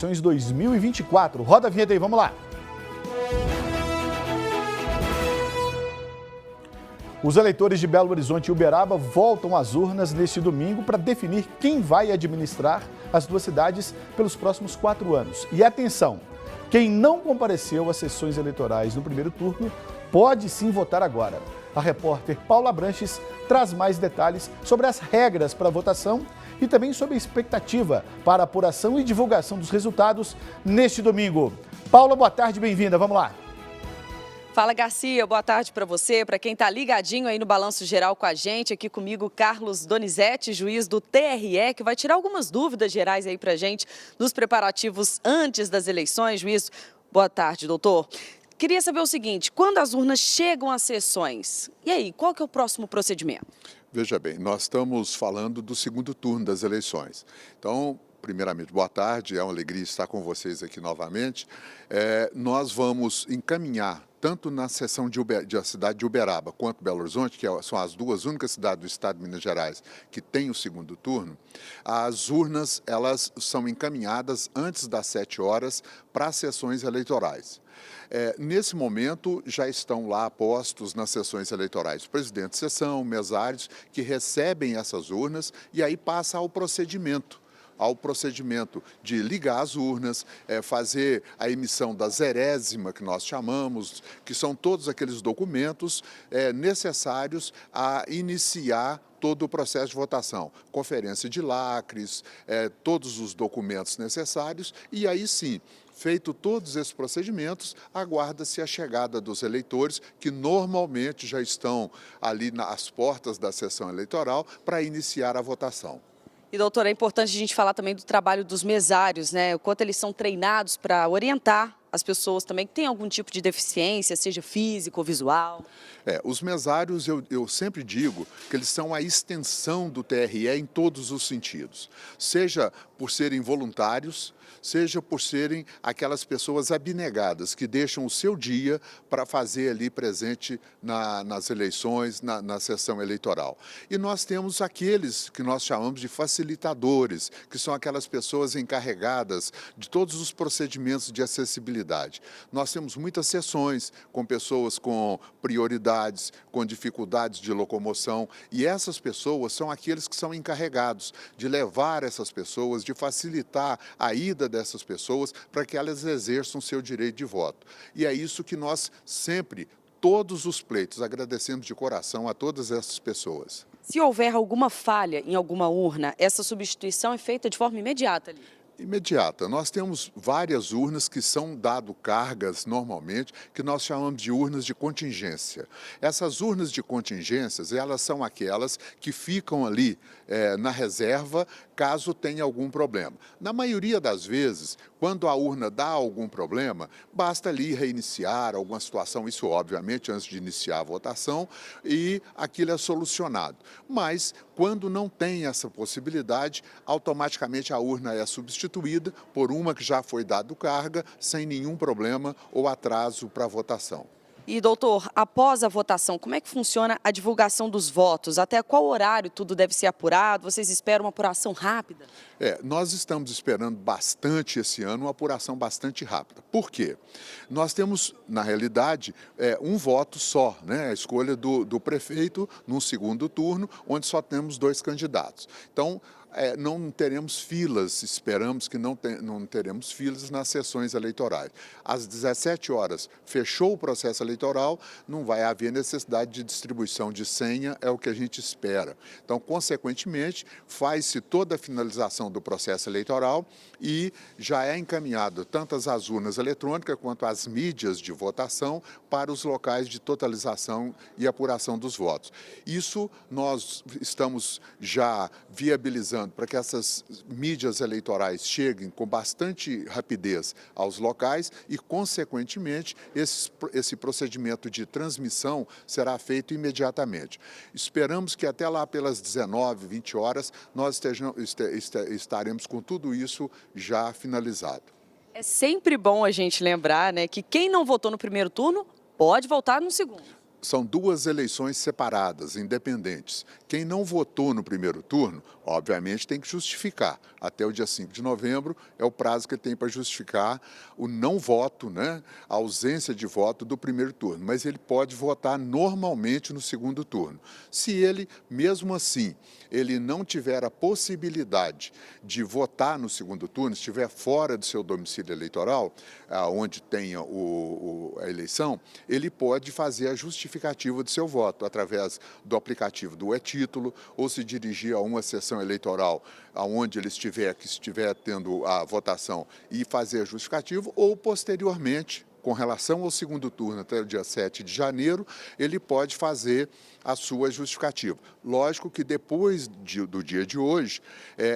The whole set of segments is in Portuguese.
Eleições 2024. Roda a vinheta aí, vamos lá. Os eleitores de Belo Horizonte e Uberaba voltam às urnas neste domingo para definir quem vai administrar as duas cidades pelos próximos 4 anos. E atenção, quem não compareceu às sessões eleitorais no primeiro turno pode sim votar agora. A repórter Paula Branches traz mais detalhes sobre as regras para a votação e também sobre a expectativa para a apuração e divulgação dos resultados neste domingo. Paula, boa tarde, bem-vinda, vamos lá. Fala, Garcia, boa tarde para você, para quem está ligadinho aí no Balanço Geral com a gente, aqui comigo Carlos Donizete, juiz do TRE, que vai tirar algumas dúvidas gerais aí para a gente dos preparativos antes das eleições. Juiz, boa tarde, doutor. Queria saber o seguinte, quando as urnas chegam às sessões, e aí, qual que é o próximo procedimento? Veja bem, nós estamos falando do segundo turno das eleições. Então, primeiramente, boa tarde, é uma alegria estar com vocês aqui novamente. Nós vamos encaminhar, tanto na seção da cidade de Uberaba quanto Belo Horizonte, que são as duas únicas cidades do estado de Minas Gerais que têm o segundo turno, as urnas elas são encaminhadas antes das 7 horas para as sessões eleitorais. Nesse momento, já estão lá postos nas sessões eleitorais presidente de sessão, mesários, que recebem essas urnas e aí passa ao procedimento de ligar as urnas, fazer a emissão da zerésima, que nós chamamos, que são todos aqueles documentos necessários a iniciar todo o processo de votação, conferência de lacres, todos os documentos necessários, e aí sim, feito todos esses procedimentos, aguarda-se a chegada dos eleitores, que normalmente já estão ali nas portas da sessão eleitoral para iniciar a votação. E, doutor, é importante a gente falar também do trabalho dos mesários, né? O quanto eles são treinados para orientar as pessoas também que têm algum tipo de deficiência, seja físico ou visual. Os mesários, eu sempre digo que eles são a extensão do TRE em todos os sentidos. Seja por serem voluntários, seja por serem aquelas pessoas abnegadas que deixam o seu dia para fazer ali presente nas eleições, na sessão eleitoral. E nós temos aqueles que nós chamamos de facilitadores, que são aquelas pessoas encarregadas de todos os procedimentos de acessibilidade. Nós temos muitas sessões com pessoas com prioridades, com dificuldades de locomoção, e essas pessoas são aqueles que são encarregados de levar essas pessoas, de facilitar a ida dessas pessoas para que elas exerçam seu direito de voto. E é isso que nós sempre, todos os pleitos, agradecemos de coração a todas essas pessoas. Se houver alguma falha em alguma urna, essa substituição é feita de forma imediata ali? Imediata. Nós temos várias urnas que são dado cargas, normalmente, que nós chamamos de urnas de contingência. Essas urnas de contingências, elas são aquelas que ficam ali na reserva, caso tenha algum problema. Na maioria das vezes, quando a urna dá algum problema, basta ali reiniciar alguma situação, isso obviamente antes de iniciar a votação, e aquilo é solucionado. Mas, quando não tem essa possibilidade, automaticamente a urna é substituída por uma que já foi dado carga, sem nenhum problema ou atraso para a votação. E, doutor, após a votação, como é que funciona a divulgação dos votos? Até qual horário tudo deve ser apurado? Vocês esperam uma apuração rápida? Nós estamos esperando bastante esse ano, uma apuração bastante rápida. Por quê? Nós temos, na realidade, um voto só, né? A escolha do prefeito num segundo turno, onde só temos 2 candidatos. Então, não teremos filas, esperamos que não teremos filas nas sessões eleitorais. Às 17 horas, fechou o processo eleitoral, não vai haver necessidade de distribuição de senha, é o que a gente espera. Então, consequentemente, faz-se toda a finalização do processo eleitoral e já é encaminhado tanto as urnas eletrônicas quanto as mídias de votação para os locais de totalização e apuração dos votos. Isso nós estamos já viabilizando para que essas mídias eleitorais cheguem com bastante rapidez aos locais e, consequentemente, esse procedimento de transmissão será feito imediatamente. Esperamos que até lá pelas 19, 20 horas nós estaremos com tudo isso já finalizado. É sempre bom a gente lembrar, né, que quem não votou no primeiro turno pode votar no segundo. São duas eleições separadas, independentes. Quem não votou no primeiro turno, obviamente tem que justificar. Até o dia 5 de novembro é o prazo que ele tem para justificar o não voto, né? A ausência de voto do primeiro turno. Mas ele pode votar normalmente no segundo turno. Se ele, mesmo assim, ele não tiver a possibilidade de votar no segundo turno, estiver fora do seu domicílio eleitoral, onde tenha a eleição, ele pode fazer a justificativa do seu voto, através do aplicativo do e-título, ou se dirigir a uma sessão eleitoral aonde ele estiver tendo a votação e fazer a justificativa, ou posteriormente, com relação ao segundo turno até o dia 7 de janeiro, ele pode fazer a sua justificativa. Lógico que depois do dia de hoje,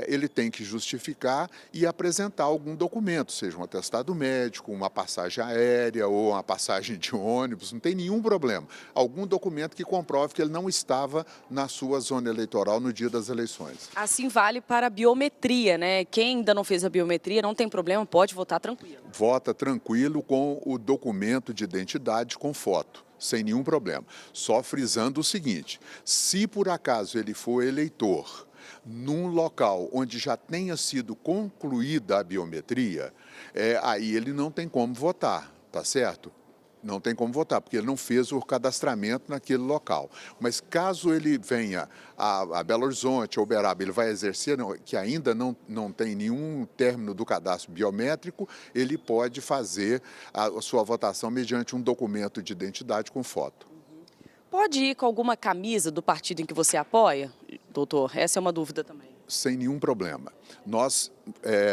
ele tem que justificar e apresentar algum documento, seja um atestado médico, uma passagem aérea ou uma passagem de ônibus, não tem nenhum problema. Algum documento que comprove que ele não estava na sua zona eleitoral no dia das eleições. Assim vale para a biometria, né? Quem ainda não fez a biometria não tem problema, pode votar tranquilo. Vota tranquilo com o documento de identidade com foto, sem nenhum problema. Só frisando o seguinte, se por acaso ele for eleitor num local onde já tenha sido concluída a biometria, aí ele não tem como votar, tá certo? Não tem como votar, porque ele não fez o cadastramento naquele local. Mas caso ele venha a Belo Horizonte ou Uberaba, ele vai exercer, que ainda não tem nenhum término do cadastro biométrico, ele pode fazer a sua votação mediante um documento de identidade com foto. Pode ir com alguma camisa do partido em que você apoia, doutor? Essa é uma dúvida também. Sem nenhum problema. Nós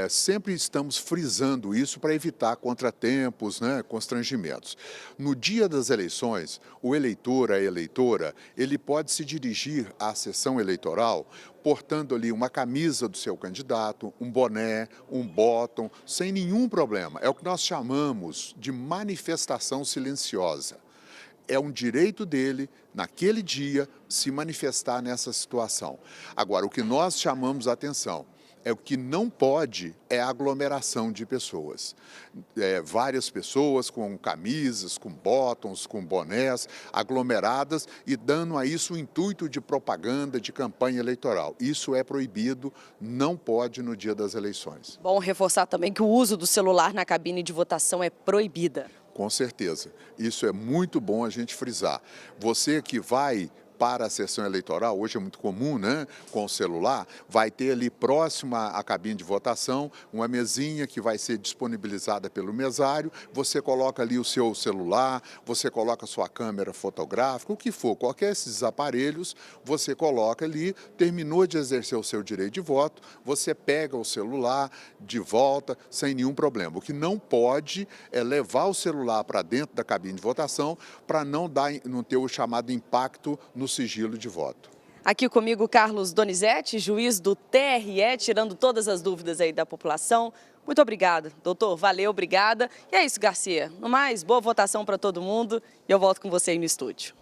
sempre estamos frisando isso para evitar contratempos, né, constrangimentos. No dia das eleições, o eleitor, a eleitora, ele pode se dirigir à sessão eleitoral portando ali uma camisa do seu candidato, um boné, um bottom, sem nenhum problema. É o que nós chamamos de manifestação silenciosa. É um direito dele, naquele dia, se manifestar nessa situação. Agora, o que nós chamamos a atenção é o que não pode é a aglomeração de pessoas. Várias pessoas com camisas, com bottoms, com bonés, aglomeradas e dando a isso o intuito de propaganda, de campanha eleitoral. Isso é proibido, não pode no dia das eleições. Bom reforçar também que o uso do celular na cabine de votação é proibida. Com certeza. Isso é muito bom a gente frisar. Você que vai para a sessão eleitoral, hoje é muito comum, né, com o celular, vai ter ali próxima à cabine de votação uma mesinha que vai ser disponibilizada pelo mesário, você coloca ali o seu celular, você coloca a sua câmera fotográfica, o que for, qualquer desses aparelhos, você coloca ali, terminou de exercer o seu direito de voto, você pega o celular de volta sem nenhum problema. O que não pode é levar o celular para dentro da cabine de votação para não ter o chamado impacto no sigilo de voto. Aqui comigo Carlos Donizete, juiz do TRE, tirando todas as dúvidas aí da população. Muito obrigada, doutor. Valeu, obrigada. E é isso, Garcia. No mais, boa votação para todo mundo e eu volto com você aí no estúdio.